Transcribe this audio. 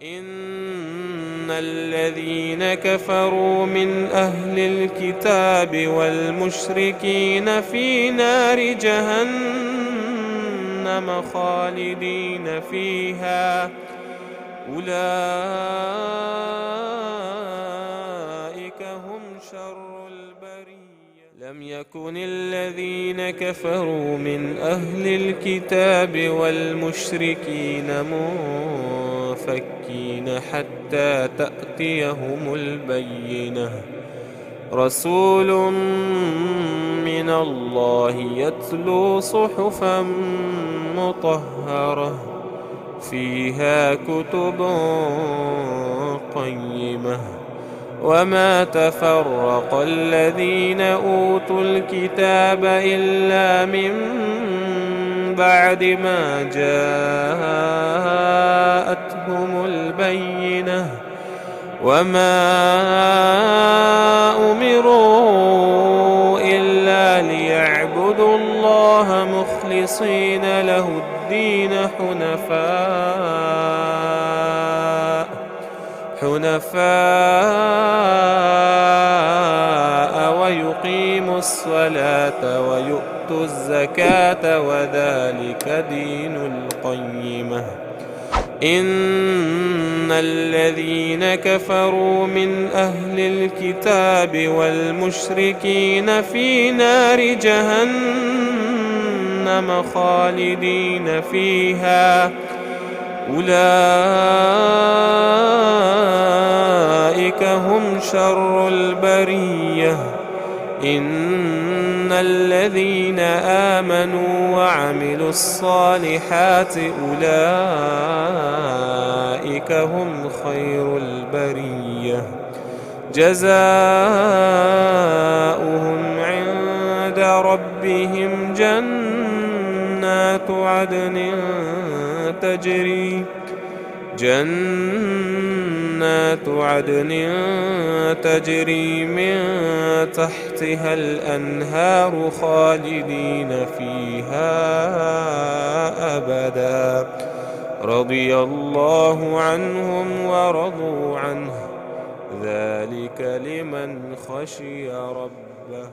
إن الذين كفروا من أهل الكتاب والمشركين في نار جهنم خالدين فيها أولئك هم شر البرية. لم يكن الذين كفروا من أهل الكتاب والمشركين منفكين حتى تأتيهم البينة. رسول من الله يتلو صحفا مطهرة فيها كتب قيمة. وما تفرق الذين أوتوا الكتاب إلا من بعد ما جاءتهم البينة. وما أمروا إلا ليعبدوا الله مخلصين له الدين حنفاء ويقيموا الصلاة ويؤتوا الزكاة وذلك دين القيمة. إن الذين كفروا من أهل الكتاب والمشركين في نار جهنم خالدين فيها أولئك هم شر البرية. إن الذين آمنوا وعملوا الصالحات أولئك هم خير البرية. جزاؤهم عند ربهم جنات عدن تجري من تحتها الأنهار خالدين فيها أبدا. رضي الله عنهم ورضوا عنه ذلك لمن خشي ربه.